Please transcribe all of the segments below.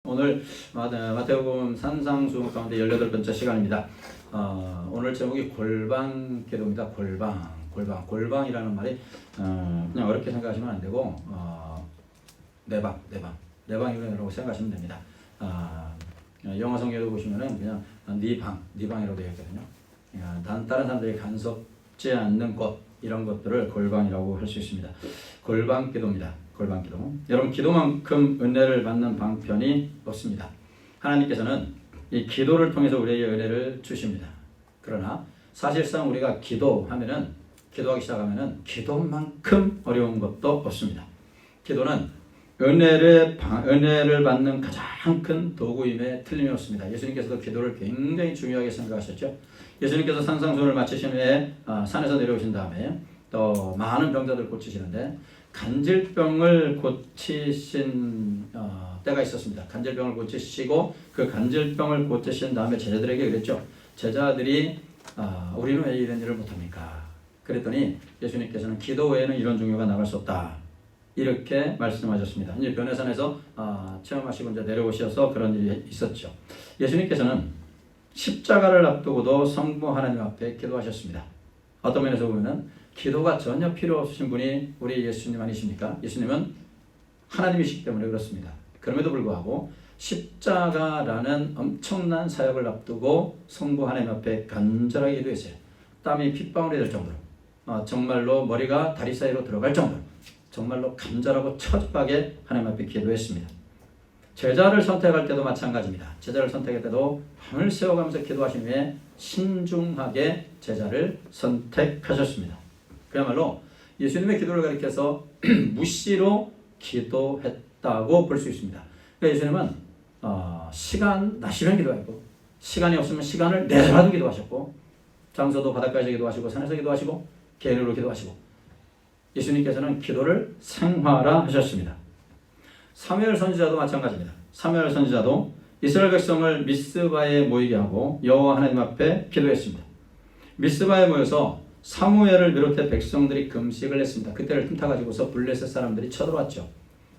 오늘 마태복음 산상수훈 가운데 18번째 시간입니다. 오늘 제목이 골방기도입니다. 골방이라는 말이 그냥 어렵게 생각하시면 안 되고 내방이라고 생각하시면 됩니다. 영어 성경에도 보시면은 그냥 네 방이라고 되어 있거든요. 다른 사람들이 간섭지 않는 것, 이런 것들을 골방이라고 할 수 있습니다. 골방기도입니다. 골방기도. 여러분, 기도만큼 은혜를 받는 방편이 없습니다. 하나님께서는 이 기도를 통해서 우리에게 은혜를 주십니다. 그러나 사실상 우리가 기도하기 시작하면은 기도만큼 어려운 것도 없습니다. 기도는 은혜를 받는 가장 큰 도구임에 틀림이 없습니다. 예수님께서도 기도를 굉장히 중요하게 생각하셨죠. 예수님께서 산상수훈을 마치신 후에 산에서 내려오신 다음에 또 많은 병자들 고치시는데 간질병을 고치신 때가 있었습니다. 간질병을 고치시고 그 간질병을 고치신 다음에 제자들에게 그랬죠. 제자들이 우리는 왜 이런 일을 못합니까? 그랬더니 예수님께서는 기도 외에는 이런 종교가 나갈 수 없다, 이렇게 말씀하셨습니다. 이제 변해산에서 체험하시고 이제 내려오셔서 그런 일이 있었죠. 예수님께서는 십자가를 앞두고도 성부 하나님 앞에 기도하셨습니다. 어떤 면에서 보면은 기도가 전혀 필요 없으신 분이 우리 예수님 아니십니까? 예수님은 하나님이시기 때문에 그렇습니다. 그럼에도 불구하고 십자가라는 엄청난 사역을 앞두고 성부 하나님 앞에 간절하게 기도했어요. 땀이 핏방울이 될 정도로, 정말로 머리가 다리 사이로 들어갈 정도로 정말로 간절하고 처절하게 하나님 앞에 기도했습니다. 제자를 선택할 때도 마찬가지입니다. 제자를 선택할 때도 밤을 새워가면서 기도하신 후에 신중하게 제자를 선택하셨습니다. 그야말로 예수님의 기도를 가리켜서 무시로 기도했다고 볼 수 있습니다. 그러니까 예수님은 시간 나시면 기도했고, 시간이 없으면 시간을 내서라도 기도하셨고, 장소도 바닷가에서 기도하시고, 산에서 기도하시고, 개인으로 기도하시고, 예수님께서는 기도를 생활화하셨습니다. 사무엘 선지자도 마찬가지입니다. 사무엘 선지자도 이스라엘 백성을 미스바에 모이게 하고 여호와 하나님 앞에 기도했습니다. 미스바에 모여서 사무엘을 비롯해 백성들이 금식을 했습니다. 그때를 틈타가지고서 블레셋 사람들이 쳐들어왔죠.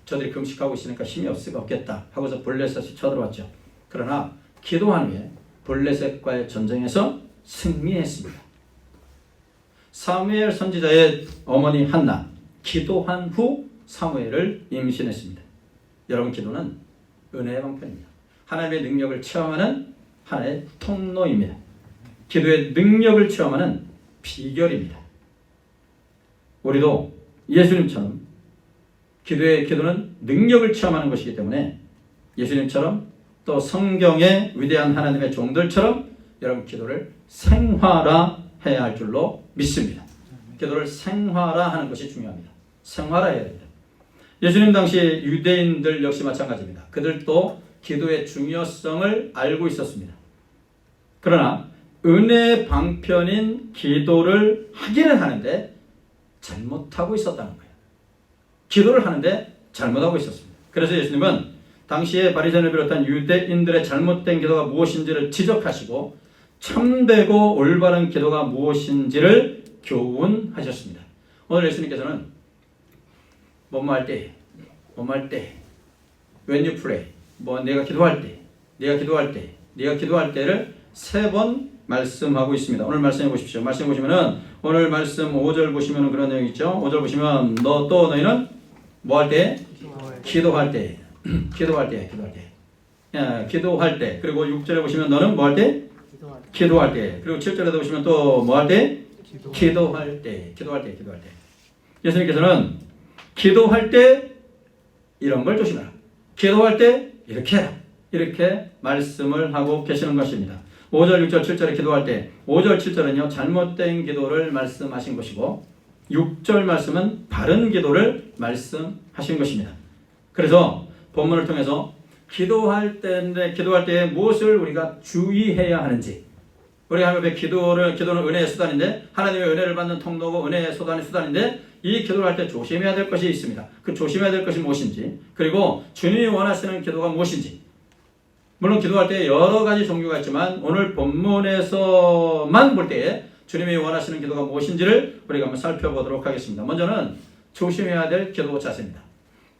저들이 금식하고 있으니까 힘이 없겠다 하고서 블레셋이 쳐들어왔죠. 그러나 기도한 후에 블레셋과의 전쟁에서 승리했습니다. 사무엘 선지자의 어머니 한나, 기도한 후 사무엘을 임신했습니다. 여러분, 기도는 은혜의 방편입니다. 하나님의 능력을 체험하는 하나의 통로입니다. 기도의 능력을 체험하는 비결입니다. 우리도 예수님처럼 기도는 능력을 체험하는 것이기 때문에 예수님처럼 또 성경의 위대한 하나님의 종들처럼 여러분, 기도를 생활화해야 할 줄로 믿습니다. 기도를 생활화하는 것이 중요합니다. 생활화해야 됩니다. 예수님 당시 유대인들 역시 마찬가지입니다. 그들도 기도의 중요성을 알고 있었습니다. 그러나 은혜의 방편인 기도를 하기는 하는데 잘못하고 있었다는 거예요. 기도를 하는데 잘못하고 있었습니다. 그래서 예수님은 당시에 바리새인을 비롯한 유대인들의 잘못된 기도가 무엇인지를 지적하시고 참되고 올바른 기도가 무엇인지를 교훈하셨습니다. 오늘 예수님께서는 뭐할 때, when you pray, 내가 기도할 때를 3번 말씀하고 있습니다. 오늘 말씀해 보십시오. 말씀해 보시면은 오늘 말씀 5절 보시면은 그런 내용이 있죠. 5절 보시면 너희는 뭐 할 때? 기도할 때. 기도할 때. 그리고 6절에 보시면 너는 뭐 할 때? 기도할 때. 그리고 7절에도 보시면 또 뭐 할 때? 기도할 때. 예수님께서는 기도할 때 이런 걸 조심해라, 기도할 때 이렇게 해라, 이렇게 말씀을 하고 계시는 것입니다. 5절, 6절, 7절에 기도할 때 5절, 7절은요 잘못된 기도를 말씀하신 것이고 6절 말씀은 바른 기도를 말씀하신 것입니다. 그래서 본문을 통해서 기도할 때에 무엇을 우리가 주의해야 하는지, 우리 하나님 앞에 기도는 은혜의 수단인데, 하나님의 은혜를 받는 통로고 은혜의 수단인데, 이 기도를 할 때 조심해야 될 것이 있습니다. 그 조심해야 될 것이 무엇인지, 그리고 주님이 원하시는 기도가 무엇인지. 물론 기도할 때 여러 가지 종류가 있지만 오늘 본문에서만 볼 때에 주님이 원하시는 기도가 무엇인지를 우리가 한번 살펴보도록 하겠습니다. 먼저는 조심해야 될 기도 자세입니다.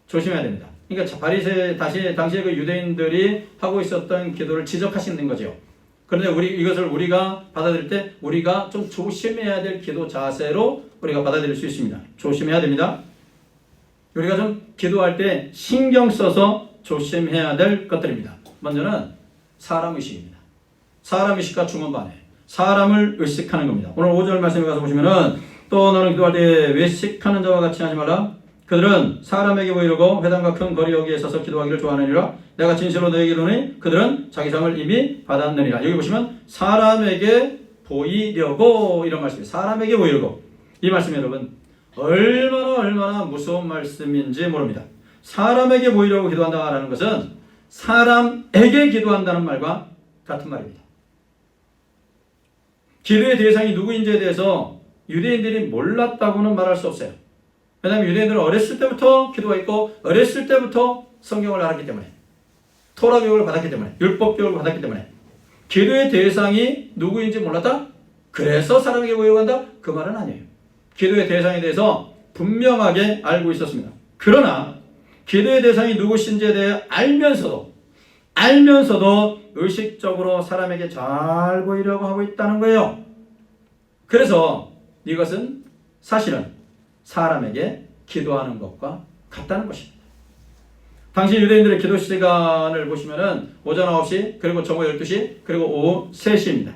조심해야 됩니다. 그러니까 당시에 그 유대인들이 하고 있었던 기도를 지적하시는 거죠. 그런데 이것을 우리가 받아들일 때 우리가 좀 조심해야 될 기도 자세로 우리가 받아들일 수 있습니다. 조심해야 됩니다. 우리가 좀 기도할 때 신경 써서 조심해야 될 것들입니다. 먼저는 사람 의식입니다. 사람 의식과 중언반해. 사람을 의식하는 겁니다. 오늘 5절 말씀에 가서 보시면은 또 너는 기도할 때 외식하는 자와 같이 하지 말라. 그들은 사람에게 보이려고 회당과 큰 거리 여기에 서서 기도하기를 좋아하느니라. 내가 진실로 너에게 이르노니 그들은 자기 상을 이미 받았느니라. 여기 보시면 사람에게 보이려고 이런 말씀이에요. 사람에게 보이려고. 이 말씀 여러분 얼마나 무서운 말씀인지 모릅니다. 사람에게 보이려고 기도한다라는 것은 사람에게 기도한다는 말과 같은 말입니다. 기도의 대상이 누구인지에 대해서 유대인들이 몰랐다고는 말할 수 없어요. 왜냐하면 유대인들은 어렸을 때부터 기도가 있고 어렸을 때부터 성경을 알았기 때문에 토라 교육을 받았기 때문에 율법 교육을 받았기 때문에 기도의 대상이 누구인지 몰랐다? 그래서 사람에게 보이려고 한다? 그 말은 아니에요. 기도의 대상에 대해서 분명하게 알고 있었습니다. 그러나 기도의 대상이 누구신지에 대해 알면서도 의식적으로 사람에게 잘 보이려고 하고 있다는 거예요. 그래서 이것은 사실은 사람에게 기도하는 것과 같다는 것입니다. 당시 유대인들의 기도 시간을 보시면은 오전 9시, 그리고 정오 12시, 그리고 오후 3시입니다.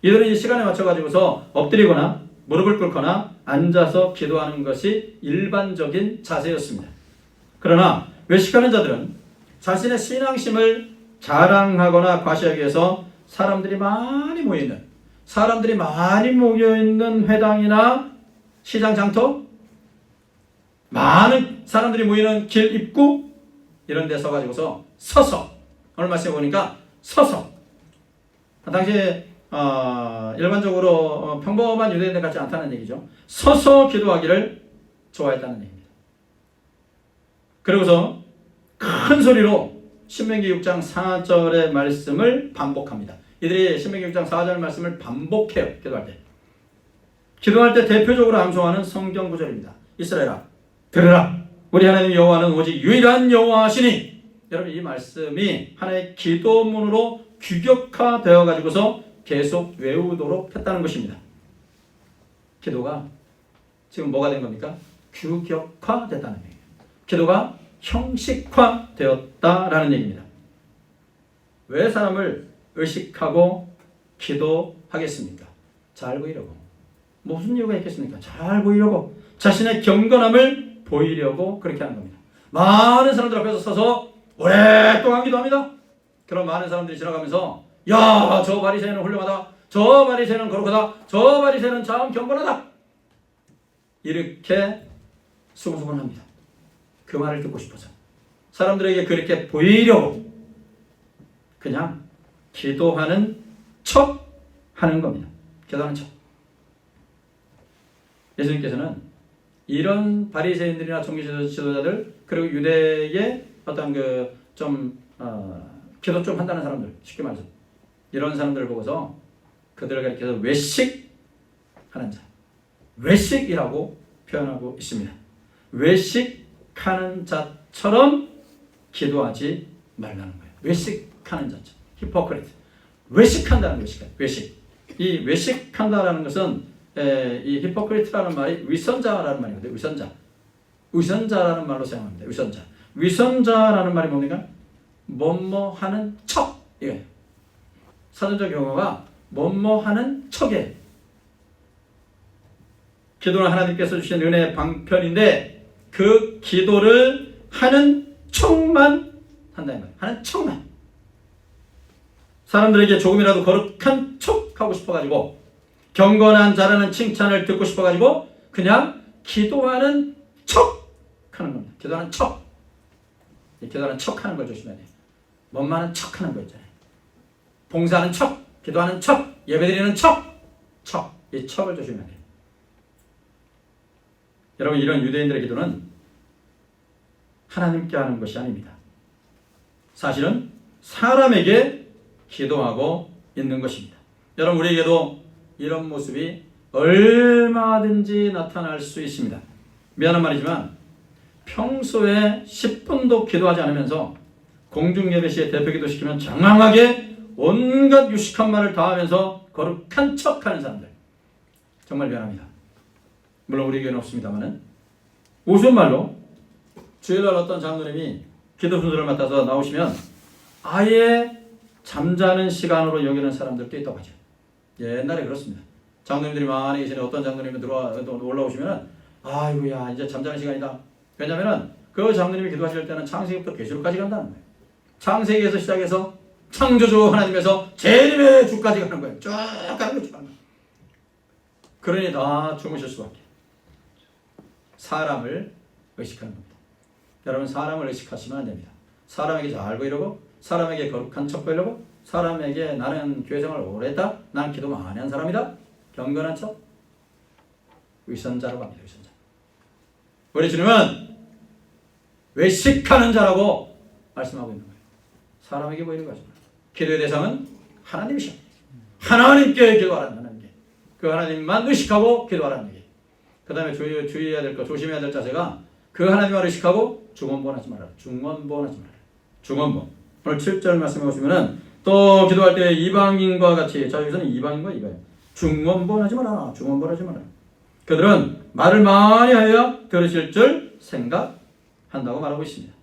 이들은 이 시간에 맞춰가지고서 엎드리거나 무릎을 꿇거나 앉아서 기도하는 것이 일반적인 자세였습니다. 그러나 외식하는 자들은 자신의 신앙심을 자랑하거나 과시하기 위해서 사람들이 많이 모여있는 회당이나 시장 장터, 많은 사람들이 모이는 길 입구 이런 데 서가지고서 서서 오늘 말씀해 보니까 서서 당시에 일반적으로 평범한 유대인들 같지 않다는 얘기죠. 서서 기도하기를 좋아했다는 얘기입니다. 그리고서 큰 소리로 신명기 6장 4절의 말씀을 반복합니다. 이들이 신명기 6장 4절 말씀을 반복해요. 기도할 때 대표적으로 암송하는 성경 구절입니다. 이스라엘아 들으라 우리 하나님 여호와는 오직 유일한 여호와시니. 여러분 이 말씀이 하나의 기도문으로 규격화되어 가지고서 계속 외우도록 했다는 것입니다. 기도가 지금 뭐가 된 겁니까? 규격화됐다는 얘기예요. 기도가 형식화되었다라는 얘기입니다. 왜 사람을 의식하고 기도하겠습니까? 잘 보이려고. 무슨 이유가 있겠습니까? 잘 보이려고. 자신의 경건함을 보이려고 그렇게 하는 겁니다. 많은 사람들 앞에서 서서 오랫동안 기도합니다. 그런 많은 사람들이 지나가면서 야, 저 바리새인은 훌륭하다. 저 바리새인은 거룩하다. 저 바리새인은 참 경건하다. 이렇게 수근수근합니다. 그 말을 듣고 싶어서 사람들에게 그렇게 보이려고 그냥 기도하는 척 하는 겁니다. 기도하는 척. 예수님께서는 이런 바리새인들이나 종교 지도자들 그리고 유대의 어떤 기도 좀 한다는 사람들, 쉽게 말해서 이런 사람들을 보고서 그들을 가리켜서 외식하는 자, 외식이라고 표현하고 있습니다. 외식하는 자처럼 기도하지 말라는 거예요. 외식하는 자처럼. 히포크리트. 외식한다는 것이에요. 외식. 이 외식한다라는 것은 이 히포크리트라는 말이 위선자라는 말이거든요. 위선자라는 말로 사용합니다. 위선자라는 말이 뭡니까? 뭐뭐 하는 척 이거예요. 사전적 용어가 뭐뭐 하는 척이에요. 기도는 하나님께서 주신 은혜의 방편인데 그 기도를 하는 척만 한다 이 말이에요. 하는 척만. 사람들에게 조금이라도 거룩한 척 하고 싶어가지고 경건한 자라는 칭찬을 듣고 싶어가지고 그냥 기도하는 척 하는 겁니다. 기도하는 척. 기도하는 척 하는 걸 조심해야 돼요. 뭔만한 척 하는 거 있잖아요. 봉사하는 척, 기도하는 척, 예배드리는 척. 이 척을 조심해야 돼요. 여러분 이런 유대인들의 기도는 하나님께 하는 것이 아닙니다. 사실은 사람에게 기도하고 있는 것입니다. 여러분 우리에게도 이런 모습이 얼마든지 나타날 수 있습니다. 미안한 말이지만 평소에 10분도 기도하지 않으면서 공중예배 시에 대표기도 시키면 장황하게 온갖 유식한 말을 다 하면서 거룩한 척하는 사람들, 정말 미안합니다. 물론 우리 교회는 없습니다만은 우스운 말로 주일날 어떤 장로님이 기도 순서를 맡아서 나오시면 아예 잠자는 시간으로 여기는 사람들도 있다고 하죠. 옛날에 그렇습니다. 장로님들이 많이 계시는 어떤 장로님이 올라오시면 아이고야 이제 잠자는 시간이다. 왜냐면은 그 장로님이 기도하실 때는 창세기부터 계시록까지 간다는 거예요. 창세기에서 시작해서 창조주 하나님에서 재림의 주까지 가는 거예요. 쭉 가는 거예요. 그러니 다 주무실 수밖에. 사람을 의식하는 겁니다. 여러분 사람을 의식하시면 안 됩니다. 사람에게 잘 보이려고, 사람에게 거룩한 척 보이려고, 사람에게 나는 교회 생활을 오래 했다, 나는 기도 많이 한 사람이다, 경건한 척, 위선자라고 합니다. 위선자. 우리 주님은 외식하는 자라고 말씀하고 있는 거예요. 사람에게 보이는 거죠. 기도의 대상은 하나님이셔. 하나님께 기도하라는 하나님께. 그 하나님만 의식하고 기도하라는 얘기. 그 다음에 주의해야 될 것, 조심해야 될 자세가 그 하나님만 의식하고 중언부언하지 말아라. 중언부언하지 말아라. 중언부언. 오늘 7절 말씀해 보시면은 또 기도할 때 이방인과 같이, 자 여기서는 이방인과 이거예요. 중언부언하지 마라. 중언부언하지 마라. 그들은 말을 많이 하여야 들으실 줄 생각한다고 말하고 있습니다.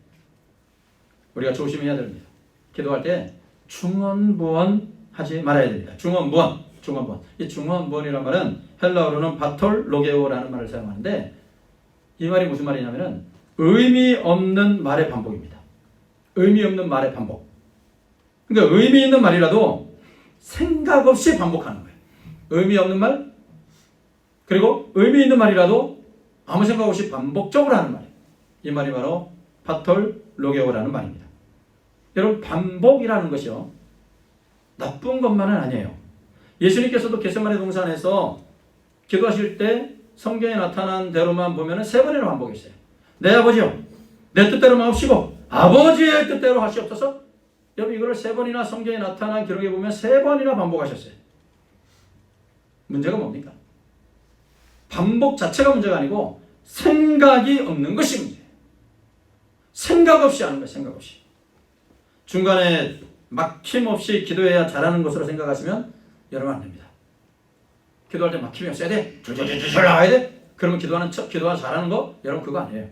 우리가 조심해야 됩니다. 기도할 때 중언부언하지 말아야 됩니다. 중언부언. 이 중언부언이라는 말은 헬라어로는 바톨로게오라는 말을 사용하는데 이 말이 무슨 말이냐면은 의미 없는 말의 반복입니다. 의미 없는 말의 반복. 그러니까 의미 있는 말이라도 생각 없이 반복하는 거예요. 의미 없는 말, 그리고 의미 있는 말이라도 아무 생각 없이 반복적으로 하는 말이에요. 이 말이 바로 바톨로게오라는 말입니다. 여러분 반복이라는 것이요 나쁜 것만은 아니에요. 예수님께서도 겟세마네 동산에서 기도하실 때 성경에 나타난 대로만 보면 3번이나 반복했어요. 내 아버지요 내 뜻대로 마옵시고 아버지의 뜻대로 하시옵소서. 여러분 이거를 3번이나 성경에 나타난 기록에 보면 3번이나 반복하셨어요. 문제가 뭡니까? 반복 자체가 문제가 아니고 생각이 없는 것이 문제예요. 생각 없이 하는 거예요. 생각 없이. 중간에 막힘없이 기도해야 잘하는 것으로 생각하시면 여러분 안 됩니다. 기도할 때 막힘이 없어야 돼. 줄줄줄줄 나와야 돼. 그러면 기도하는 잘하는 거? 여러분 그거 아니에요.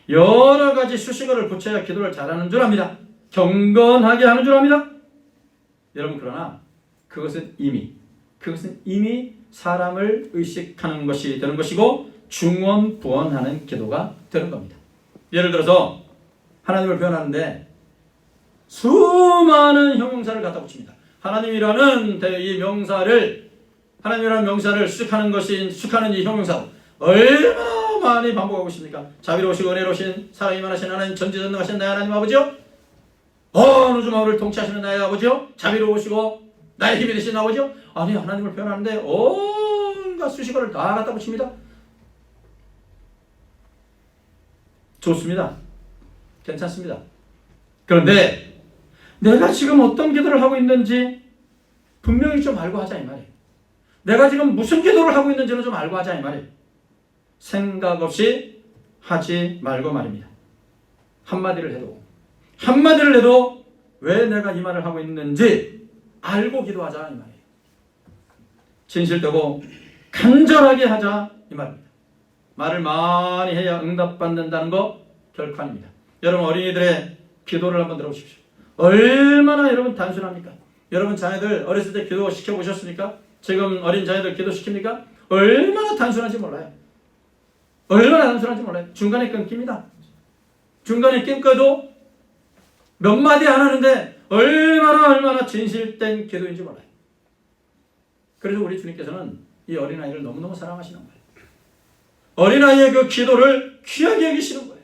여러 가지 수식어를 붙여야 기도를 잘하는 줄 압니다. 경건하게 하는 줄 압니다. 여러분 그러나 그것은 이미 사람을 의식하는 것이 되는 것이고 중언부언하는 기도가 되는 겁니다. 예를 들어서 하나님을 표현하는데 수많은 형용사를 갖다 붙입니다. 하나님이라는 명사를 수식하는 이 형용사 얼마나 많이 반복하고 있습니까? 자비로우시고 은혜로우신 사랑이 많으신 하나님, 전지전능하신 나의 하나님 아버지요, 어느 주마을을 통치하시는 나의 아버지요, 자비로우시고 나의 힘이 되신 아버지요. 아니 하나님을 표현하는데 온갖 수식어를 다 갖다 붙입니다. 좋습니다. 괜찮습니다. 그런데 내가 지금 어떤 기도를 하고 있는지 분명히 좀 알고 하자 이 말이에요. 내가 지금 무슨 기도를 하고 있는지는 좀 알고 하자 이 말이에요. 생각 없이 하지 말고 말입니다. 한마디를 해도 왜 내가 이 말을 하고 있는지 알고 기도하자 이 말이에요. 진실되고 간절하게 하자 이 말입니다. 말을 많이 해야 응답받는다는 거 결코 아닙니다. 여러분 어린이들의 기도를 한번 들어보십시오. 얼마나 여러분 단순합니까? 여러분 자녀들 어렸을 때 기도 시켜보셨습니까? 지금 어린 자녀들 기도 시킵니까? 얼마나 단순한지 몰라요. 중간에 끊깁니다. 중간에 끊겨도 몇 마디 안 하는데 얼마나 진실된 기도인지 몰라요. 그래서 우리 주님께서는 이 어린아이를 너무너무 사랑하시는 거예요. 어린아이의 그 기도를 귀하게 여기시는 거예요.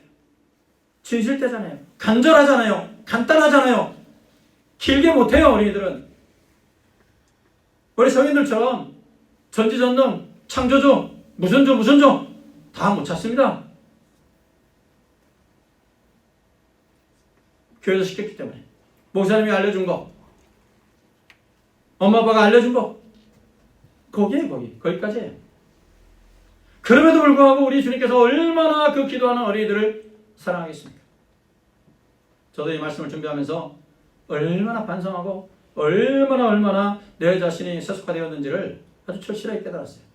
진실되잖아요. 간절하잖아요. 간단하잖아요. 길게 못해요. 어린이들은. 우리 성인들처럼 전지전능, 창조주, 무슨 종 다 못 찾습니다. 교회에서 시켰기 때문에. 목사님이 알려준 거, 엄마 아빠가 알려준 거, 거기까지예요. 그럼에도 불구하고 우리 주님께서 얼마나 그 기도하는 어린이들을 사랑하겠습니까? 저도 이 말씀을 준비하면서 얼마나 반성하고 얼마나 내 자신이 세속화되었는지를 아주 절실하게 깨달았어요.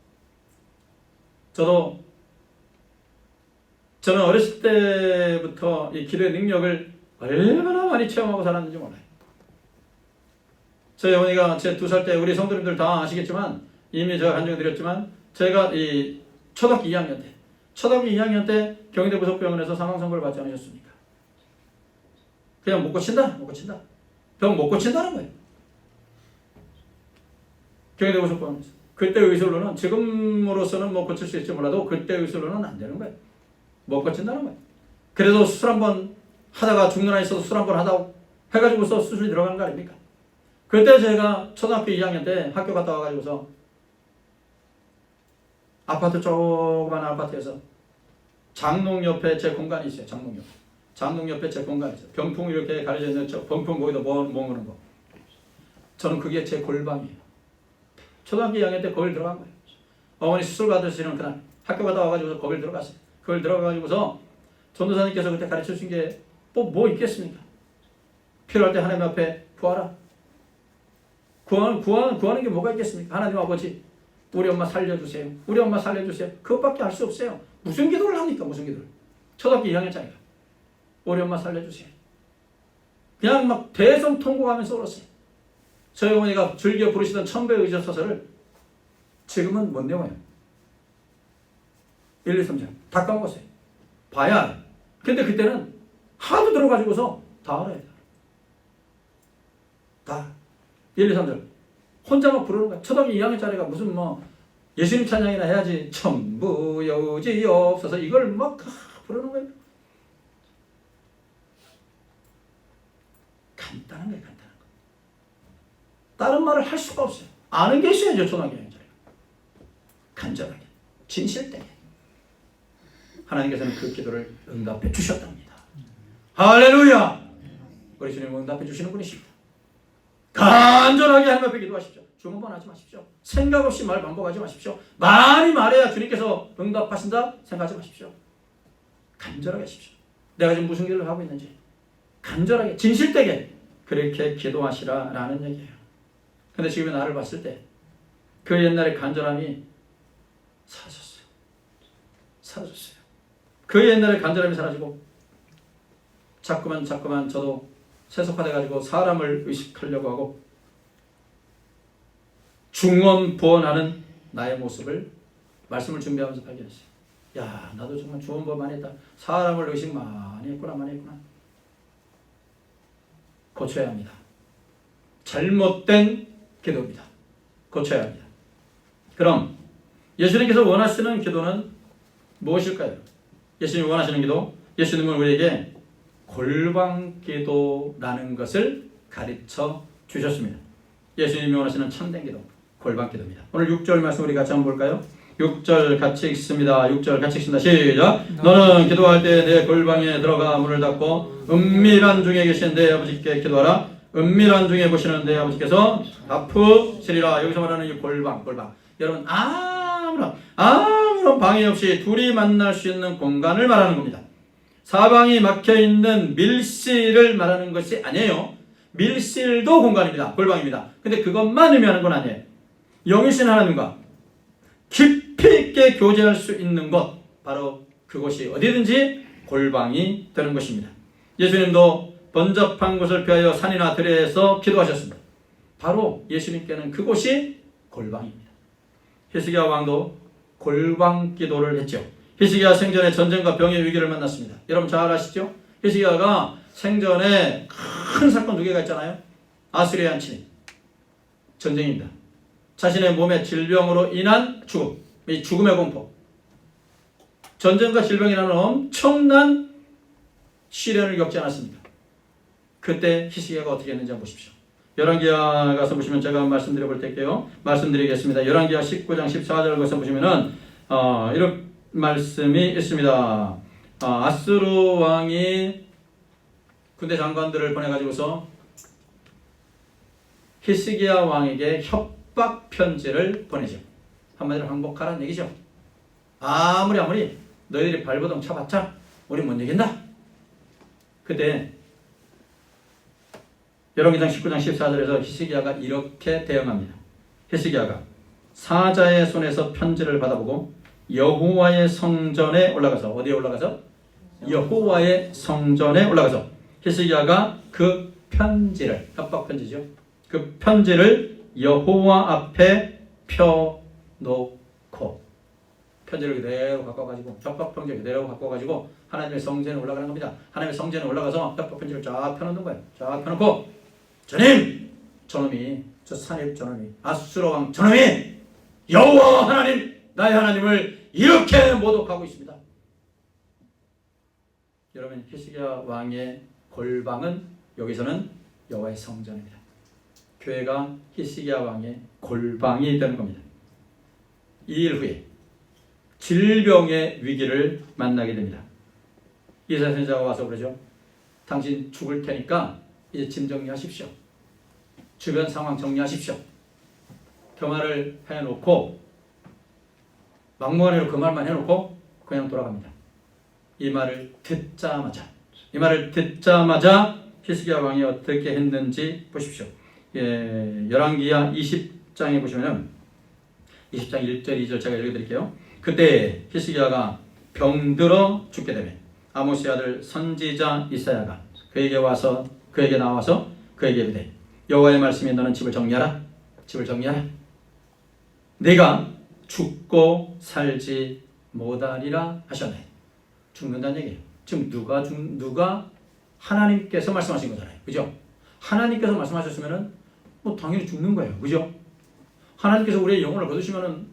저는 어렸을 때부터 이 기도의 능력을 얼마나 많이 체험하고 살았는지 몰라요. 저희 어머니가 제 2살 때, 우리 성도님들 다 아시겠지만 이미 제가 간증드렸지만, 제가 이 초등학교 2학년 때 경희대 부속병원에서 사망선고를 받지 않으셨습니까? 그냥 못 고친다. 병 못 고친다는 거예요. 경희대 부속병원에서. 그때 의술로는, 지금으로서는 뭐 고칠 수 있을지 몰라도 그때 의술로는 안 되는 거예요. 못 고친다는 거예요. 그래도 술 한 번 하다가 죽는 한 있어도 술 한 번 하다 해가지고서 수술이 들어가는 거 아닙니까? 그때 제가 초등학교 2학년 때 학교 갔다 와가지고서 아파트, 조그만 아파트에서 장롱 옆에 제 공간이 있어요. 장롱 옆에 제 공간이 있어요. 병풍 이렇게 가려져 있는 저 병풍 거기다 모으는 거. 저는 그게 제 골방이에요. 초등학교 2학년 때 거길 들어간 거예요. 어머니 수술 받으시는 그날 학교 갔다 와가지고 거길 들어갔어요. 그걸 들어가가지고서 전도사님께서 그때 가르쳐 주신 게 뭐 있겠습니까? 필요할 때 하나님 앞에 구하라. 구하는 게 뭐가 있겠습니까? 하나님 아버지, 우리 엄마 살려주세요. 그것밖에 할 수 없어요. 무슨 기도를 합니까? 무슨 기도를. 초등학교 2학년짜리가. 우리 엄마 살려주세요. 그냥 막 대성통곡하면서 울었어요. 저희 어머니가 즐겨 부르시던 천배의 의젓서서를 지금은 못 외워요. 1, 2, 3장 다 까먹었어요. 봐야 알아요. 근데 그때는 하도 들어가지고서 다 알아요. 다 1, 2, 3절 혼자 막 부르는 거야. 초등학교 2학년짜리가 무슨 뭐 예수님 찬양이나 해야지 천부 여지없어서 이걸 막 부르는 거예요. 간단한 거예요. 다른 말을 할 수가 없어요. 아는 게 있어야죠. 초등학교 2학년짜리가. 간절하게, 진실되게 하나님께서는 그 기도를 응답해 주셨답니다. 할렐루야! 우리 주님 응답해 주시는 분이십니다. 간절하게 하나님 앞에 기도하십시오. 중언번하지 마십시오. 생각 없이 말 반복하지 마십시오. 많이 말해야 주님께서 응답하신다 생각하지 마십시오. 간절하게 하십시오. 내가 지금 무슨 기도를 하고 있는지 간절하게, 진실되게 그렇게 기도하시라라는 얘기예요. 근데 지금 나를 봤을 때 그 옛날의 간절함이 사라졌어요. 그 옛날의 간절함이 사라지고 자꾸만 저도 세속화돼가지고 사람을 의식하려고 하고 중언부언하는 나의 모습을 말씀을 준비하면서 발견했어요. 야, 나도 정말 중언부언 많이 했다. 사람을 의식 많이 했구나. 고쳐야 합니다. 잘못된 기도입니다. 고쳐야 합니다. 그럼 예수님께서 원하시는 기도는 무엇일까요? 예수님이 원하시는 기도, 예수님은 우리에게 골방기도라는 것을 가르쳐 주셨습니다. 예수님이 원하시는 참된 기도, 골방기도입니다. 오늘 6절 말씀 우리 같이 한번 볼까요? 6절 같이 읽습니다. 6절 같이 읽습니다. 시작! 너는 기도할 때 내 골방에 들어가 문을 닫고 은밀한 중에 계신 내 아버지께 기도하라. 은밀한 중에 보시는 내 아버지께서 갚으시리라. 여기서 말하는 이 골방. 여러분, 아무런 방해 없이 둘이 만날 수 있는 공간을 말하는 겁니다. 사방이 막혀있는 밀실을 말하는 것이 아니에요. 밀실도 공간입니다. 골방입니다. 근데 그것만 의미하는 건 아니에요. 영이신 하나님과 깊이 있게 교제할 수 있는 것, 바로 그곳이 어디든지 골방이 되는 것입니다. 예수님도 번잡한 곳을 피하여 산이나 들에서 기도하셨습니다. 바로 예수님께는 그곳이 골방입니다. 히스기야 왕도 골방 기도를 했죠. 히스기야 생전에 전쟁과 병의 위기를 만났습니다. 여러분 잘 아시죠? 히스기야가 생전에 큰 사건 2개가 있잖아요. 아수리안 침입, 전쟁입니다. 자신의 몸의 질병으로 인한 죽음, 이 죽음의 공포, 전쟁과 질병이라는 엄청난 시련을 겪지 않았습니까? 그때 히스기야가 어떻게 했는지 한번 보십시오. 열왕기하 가서 보시면 제가 말씀드려 볼 때게요. 말씀드리겠습니다. 열왕기하 19장 14절 가서 보시면은 이런 말씀이 있습니다. 아수르 왕이 군대 장관들을 보내가지고서 히스기야 왕에게 협박 편지를 보내죠. 한마디로 항복하라는 얘기죠. 아무리 너희들이 발버둥 쳐봤자 우리 못 이긴다. 그때 열왕기상 19장 14절에서 히스기야가 이렇게 대응합니다. 히스기야가 사자의 손에서 편지를 받아보고 여호와의 성전에 올라가서, 어디에 올라가서? 여호와의 성전에 올라가서 히스기야가 그 편지를, 협박 편지죠. 그 편지를 여호와 앞에 펴놓고, 편지를 그대로 갖고 와가지고, 협박 편지 그대로 갖고 와가지고 하나님의 성전에 올라가는 겁니다. 하나님의 성전에 올라가서 협박 편지를 쫙 펴놓는 거예요. 쫙 펴놓고, 주님, 저놈이, 저 산입 저놈이, 아수르 왕 저놈이 여호와 하나님, 나의 하나님을 이렇게 모독하고 있습니다. 여러분, 히스기야 왕의 골방은 여기서는 여호와의 성전입니다. 교회가 히스기야 왕의 골방이 되는 겁니다. 2일 후에 질병의 위기를 만나게 됩니다. 이사야 선지자가 와서 그러죠. 당신 죽을 테니까 이제 짐 정리하십시오. 주변 상황 정리하십시오. 그 말을 해놓고, 막무가내로 그 말만 해놓고 그냥 돌아갑니다. 이 말을 듣자마자 히스기야 왕이 어떻게 했는지 보십시오. 열왕기야 20장에 보시면은 20장 1절 2절 제가 읽어드릴게요. 그때 히스기야가 병들어 죽게 되면 아모스의 아들 선지자 이사야가 그에게 나와서 그에게 이르되 여호와의 말씀이 너는 집을 정리하라. 네가 죽고 살지 못하리라 하셨네. 죽는다는 얘기예요. 지금 누가 하나님께서 말씀하신 거잖아요. 그죠? 하나님께서 말씀하셨으면은 뭐 당연히 죽는 거예요. 그죠? 하나님께서 우리의 영혼을 거두시면은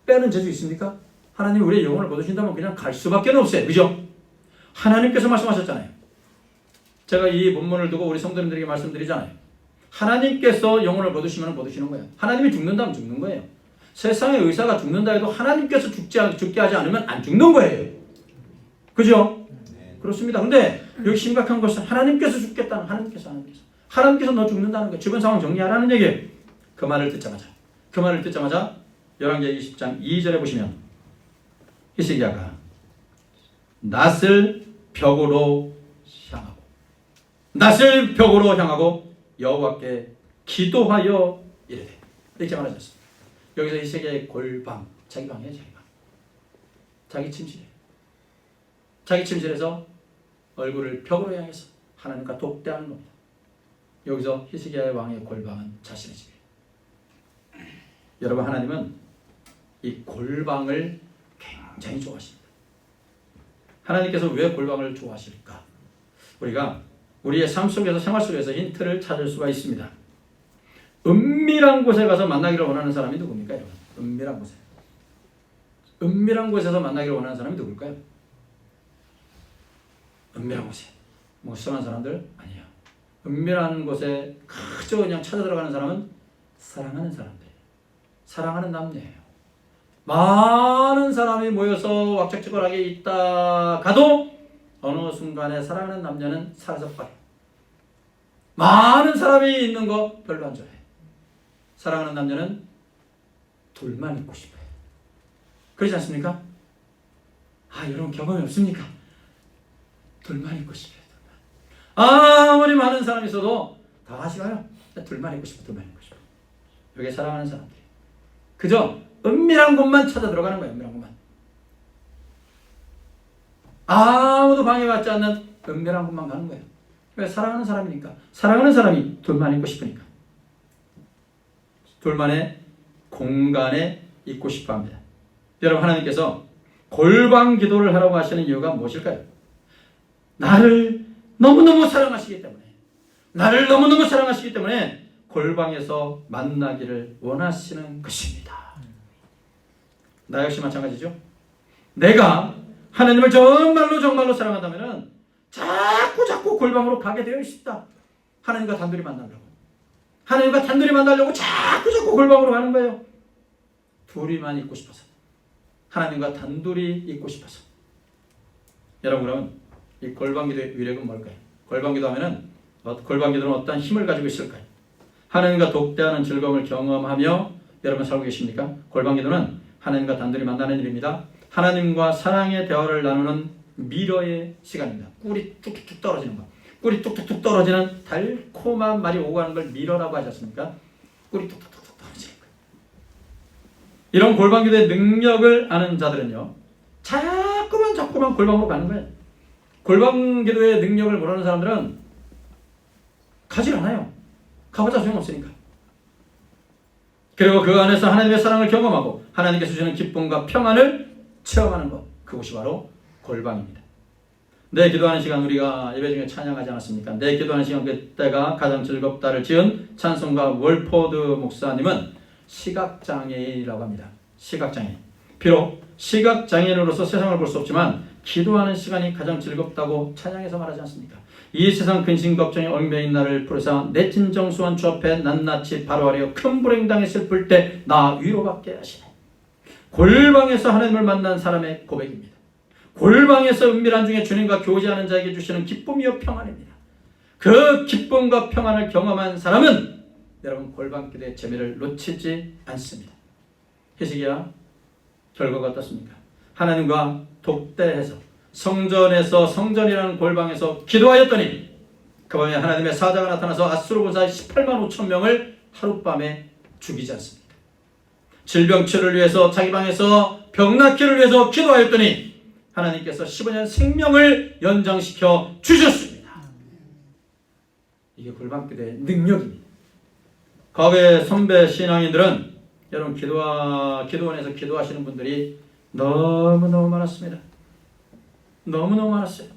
빼는 재주 있습니까? 하나님이 우리의 영혼을 거두신다면 그냥 갈 수밖에 없어요. 그죠? 하나님께서 말씀하셨잖아요. 제가 이 본문을 두고 우리 성도님들에게 말씀드리잖아요. 하나님께서 영혼을 거두시면 거두시는 거예요. 하나님이 죽는다면 죽는 거예요. 세상의 의사가 죽는다 해도 하나님께서 죽게 하지 않으면 안 죽는 거예요. 그죠? 그렇습니다. 근데 여기 심각한 것은 하나님께서 죽겠다는, 하나님께서 너 죽는다는 거예요. 주변 상황 정리하라는 얘기예요. 그 말을 듣자마자 열왕기하 20장 2절에 보시면 히스기야가 낫을 벽으로 향하고 여호와께 기도하여 이르되, 이렇게 말하셨습니다. 여기서 히스기야의 골방, 자기 방이에요. 자기 침실이에요. 자기 침실에서 얼굴을 벽으로 향해서 하나님과 독대하는 겁니다. 여기서 히스기야의 왕의 골방은 자신의 집이에요. 여러분, 하나님은 이 골방을 굉장히 좋아하십니다. 하나님께서 왜 골방을 좋아하실까? 우리가 우리의 삶 속에서, 생활 속에서 힌트를 찾을 수가 있습니다. 은밀한 곳에 가서 만나기를 원하는 사람이 누굽니까? 여러분? 은밀한 곳에서 만나기를 원하는 사람이 누굴까요? 은밀한 곳에 멍청한 사람들? 아니에요. 은밀한 곳에 그저 그냥 찾아 들어가는 사람은 사랑하는 사람들이에요. 사랑하는 남녀예요. 많은 사람이 모여서 왁작지껄하게 있다가도 어느 순간에 사랑하는 남녀는 사라져버려요. 많은 사람이 있는 거 별로 안 좋아해요. 사랑하는 남녀는 둘만 있고 싶어요. 그렇지 않습니까? 여러분 경험이 없습니까? 둘만 있고 싶어요. 아무리 많은 사람이 있어도 다 하시가요. 둘만 있고 싶어. 여기 사랑하는 사람들이 그저 은밀한 곳만 찾아 들어가는 거예요. 은밀한 곳만. 아무도 방해받지 않는 은밀한 곳만 가는 거예요. 왜? 사랑하는 사람이니까. 사랑하는 사람이 둘만 있고 싶으니까. 둘만의 공간에 있고 싶어 합니다. 여러분, 하나님께서 골방 기도를 하라고 하시는 이유가 무엇일까요? 나를 너무너무 사랑하시기 때문에 골방에서 만나기를 원하시는 것입니다. 나 역시 마찬가지죠. 내가 하나님을 정말로 사랑한다면 자꾸 골방으로 가게 되어 있다. 하나님과 단둘이 만나려고 자꾸 골방으로 가는 거예요. 둘이만 있고 싶어서. 하나님과 단둘이 있고 싶어서. 여러분, 그러면 이 골방기도의 위력은 뭘까요? 골방기도는 어떤 힘을 가지고 있을까요? 하나님과 독대하는 즐거움을 경험하며 여러분 살고 계십니까? 골방기도는 하나님과 단둘이 만나는 일입니다. 하나님과 사랑의 대화를 나누는 미러의 시간입니다. 꿀이 뚝뚝뚝 떨어지는 거. 꿀이 뚝뚝뚝 떨어지는 달콤한 말이 오고 가는 걸 미러라고 하지 않습니까? 꿀이 뚝뚝뚝 떨어지는 거예요. 이런 골방기도의 능력을 아는 자들은요, 자꾸만 골방으로 가는 거예요. 골방기도의 능력을 모르는 사람들은 가지 않아요. 가보자 소용없으니까. 그리고 그 안에서 하나님의 사랑을 경험하고 하나님께서 주시는 기쁨과 평안을 체험하는 것, 그것이 바로 골방입니다. 내 기도하는 시간, 우리가 예배 중에 찬양하지 않았습니까? 내 기도하는 시간, 그때가 가장 즐겁다를 지은 찬송가 월포드 목사님은 시각장애인이라고 합니다. 시각장애인. 비록 시각장애인으로서 세상을 볼 수 없지만 기도하는 시간이 가장 즐겁다고 찬양에서 말하지 않습니까? 이 세상 근심 걱정에 얽매인 나를 부르사 내 진정수한 주 앞에 낱낱이 바로하려 큰 불행당에 슬플 때 나 위로받게 하시네. 골방에서 하나님을 만난 사람의 고백입니다. 골방에서 은밀한 중에 주님과 교제하는 자에게 주시는 기쁨이요 평안입니다. 그 기쁨과 평안을 경험한 사람은 여러분 골방기도의 재미를 놓치지 않습니다. 히스기야 결과가 어떻습니까? 하나님과 독대해서 성전에서, 성전이라는 골방에서 기도하였더니 그 밤에 하나님의 사자가 나타나서 아수르 군사 18만 5천 명을 하룻밤에 죽이지 않습니까? 질병치료를 위해서 자기 방에서 병 낫기를 위해서 기도하였더니 하나님께서 15년 생명을 연장시켜 주셨습니다. 이게 골방기도의 능력입니다. 과거의 선배 신앙인들은 여러분 기도원에서 기도하시는 분들이 너무너무 많았습니다. 너무너무 많았어요.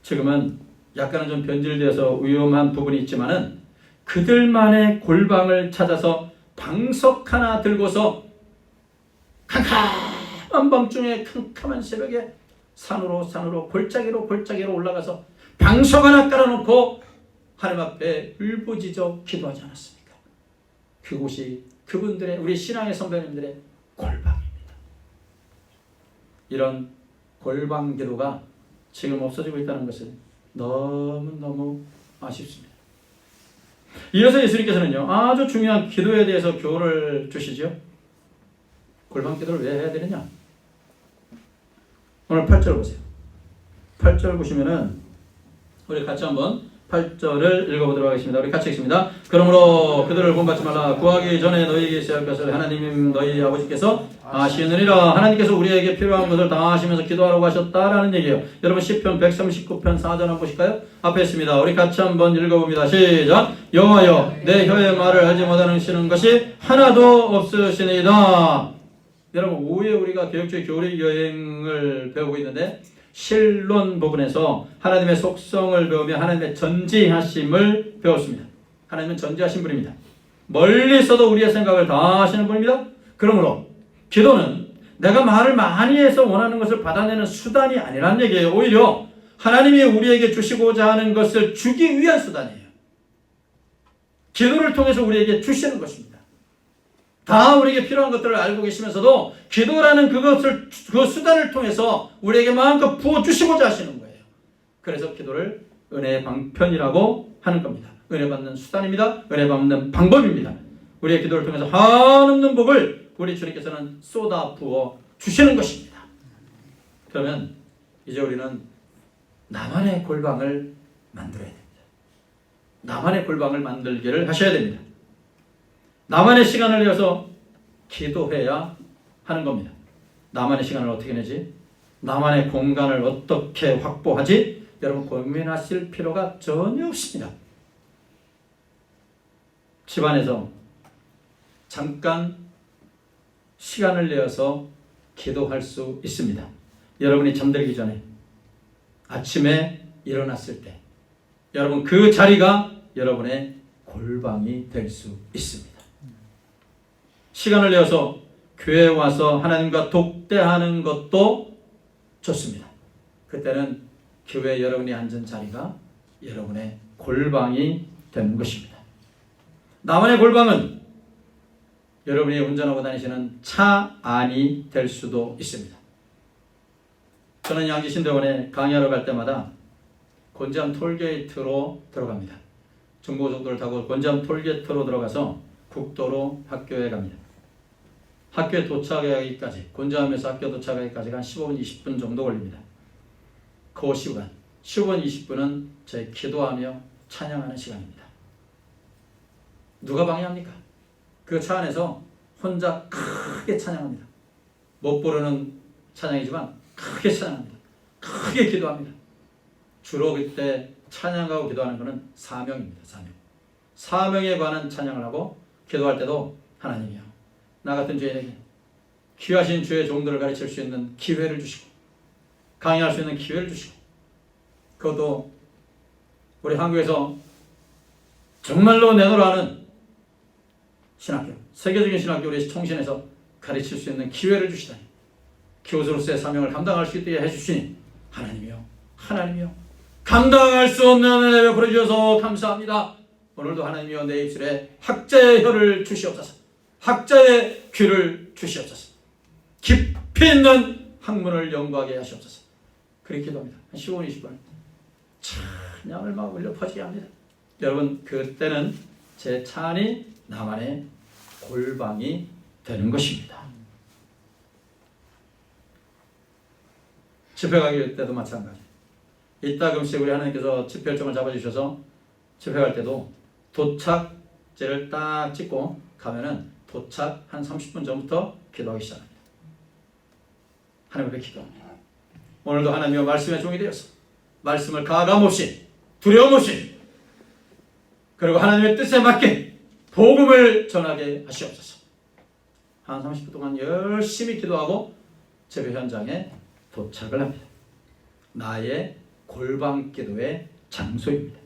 지금은 약간은 좀 변질되어서 위험한 부분이 있지만은 그들만의 골방을 찾아서 방석 하나 들고서 캄캄한 밤중에 캄캄한 새벽에 산으로 골짜기로 올라가서 방석 하나 깔아놓고 하나님 앞에 울부짖어 기도하지 않았습니까? 그곳이 그분들의, 우리 신앙의 선배님들의 골방입니다. 이런 골방 기도가 지금 없어지고 있다는 것을 너무너무 아쉽습니다. 이어서 예수님께서는요, 아주 중요한 기도에 대해서 교훈을 주시죠. 골방 기도를 왜 해야 되느냐? 오늘 8절 보세요. 8절 보시면은 우리 같이 한번 8절을 읽어보도록 하겠습니다. 우리 같이 읽습니다. 그러므로 그들을 본받지 말라. 구하기 전에 너희에게 있어야 할 것을 하나님 너희 아버지께서 아시느니라. 하나님께서 우리에게 필요한 것을 다 하시면서 기도하라고 하셨다라는 얘기예요. 여러분 시편 139편 4절 한번 보실까요? 앞에 있습니다. 우리 같이 한번 읽어봅니다. 시작. 여호와여 내 혀의 말을 하지 못하시는 것이 하나도 없으시니이다. 여러분 오후에 우리가 개혁주의 교리 여행을 배우고 있는데 실론 부분에서 하나님의 속성을 배우며 하나님의 전지하심을 배웠습니다. 하나님은 전지하신 분입니다. 멀리서도 우리의 생각을 다 하시는 분입니다. 그러므로 기도는 내가 말을 많이 해서 원하는 것을 받아내는 수단이 아니란 얘기예요. 오히려 하나님이 우리에게 주시고자 하는 것을 주기 위한 수단이에요. 기도를 통해서 우리에게 주시는 것입니다. 다 우리에게 필요한 것들을 알고 계시면서도 기도라는 그 수단을 통해서 우리에게 마음껏 부어주시고자 하시는 거예요. 그래서 기도를 은혜의 방편이라고 하는 겁니다. 은혜 받는 수단입니다. 은혜 받는 방법입니다. 우리의 기도를 통해서 한없는 복을 우리 주님께서는 쏟아 부어 주시는 것입니다. 그러면 이제 우리는 나만의 골방을 만들어야 됩니다. 나만의 골방을 만들기를 하셔야 됩니다. 나만의 시간을 내어서 기도해야 하는 겁니다. 나만의 시간을 어떻게 내지? 나만의 공간을 어떻게 확보하지? 여러분 고민하실 필요가 전혀 없습니다. 집안에서 잠깐 시간을 내어서 기도할 수 있습니다. 여러분이 잠들기 전에 아침에 일어났을 때 여러분 그 자리가 여러분의 골방이 될 수 있습니다. 시간을 내어서 교회에 와서 하나님과 독대하는 것도 좋습니다. 그때는 교회에 여러분이 앉은 자리가 여러분의 골방이 되는 것입니다. 나만의 골방은 여러분이 운전하고 다니시는 차 안이 될 수도 있습니다. 저는 양지신대원에 강의하러 갈 때마다 곤지암 톨게이트로 들어갑니다. 중고속도를 타고 곤지암 톨게이트로 들어가서 국도로 학교에 갑니다. 학교에 도착하기까지, 곤지암에서 학교 도착하기까지가 한 15분, 20분 정도 걸립니다. 그 시간 15분 20분은 저희 기도하며 찬양하는 시간입니다. 누가 방해합니까? 그 차 안에서 혼자 크게 찬양합니다. 못 부르는 찬양이지만 크게 찬양합니다. 크게 기도합니다. 주로 그때 찬양하고 기도하는 것은 사명입니다. 사명에 관한 찬양을 하고 기도할 때도 하나님이여 나 같은 죄인에게 귀하신 주의 종들을 가르칠 수 있는 기회를 주시고 강의할 수 있는 기회를 주시고 그것도 우리 한국에서 정말로 내노라는 신학교, 세계적인 신학교 우리 총신에서 가르칠 수 있는 기회를 주시다니 교수로서의 사명을 감당할 수 있게 해주시니 하나님이여 감당할 수 없는 은혜를 베풀어 주셔서 감사합니다. 오늘도 하나님이여 내 입술에 학자의 혀를 주시옵소서. 학자의 귀를 주시옵소서. 깊이 있는 학문을 연구하게 하시옵소서. 그렇게 기도합니다. 한 15분 20분 찬양을 막 울려 퍼지게 합니다. 여러분 그때는 제 찬이 나만의 골방이 되는 것입니다. 집회 가기 때도 마찬가지. 이따금씩 우리 하나님께서 집회일정을 잡아주셔서 집회 갈 때도 도착제를 딱 찍고 가면은 도착 한 30분 전부터 기도하기 시작합니다. 하나님 앞에 기도합니다. 오늘도 하나님의 말씀의 종이 되어서 말씀을 가감없이 두려움 없이 그리고 하나님의 뜻에 맞게 복음을 전하게 하시옵소서. 한 30분 동안 열심히 기도하고 집회 현장에 도착을 합니다. 나의 골방 기도의 장소입니다.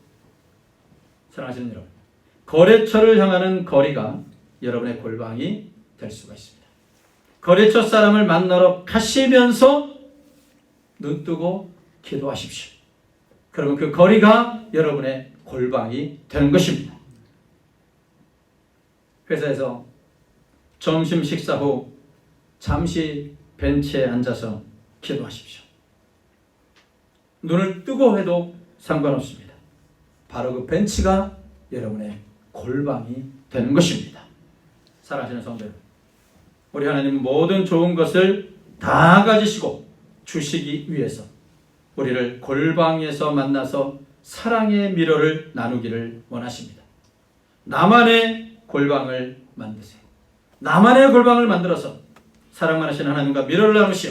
사랑하시는 여러분, 거래처를 향하는 거리가 여러분의 골방이 될 수가 있습니다. 거래처 사람을 만나러 가시면서 눈 뜨고 기도하십시오. 그러면 그 거리가 여러분의 골방이 되는 것입니다. 회사에서 점심 식사 후 잠시 벤치에 앉아서 기도하십시오. 눈을 뜨고 해도 상관없습니다. 바로 그 벤치가 여러분의 골방이 되는 것입니다. 사랑하시는 성도 여러분, 우리 하나님은 모든 좋은 것을 다 가지시고 주시기 위해서 우리를 골방에서 만나서 사랑의 미로를 나누기를 원하십니다. 나만의 골방을 만드세요. 나만의 골방을 만들어서 사랑만 하시는 하나님과 미로를 나누시오.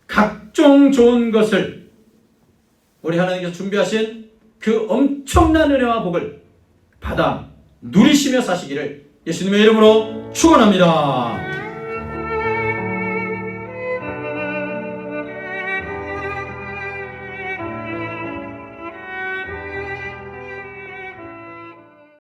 각종 좋은 것을 우리 하나님께서 준비하신 그 엄청난 은혜와 복을 받아 누리시며 사시기를 예수님의 이름으로 축원합니다.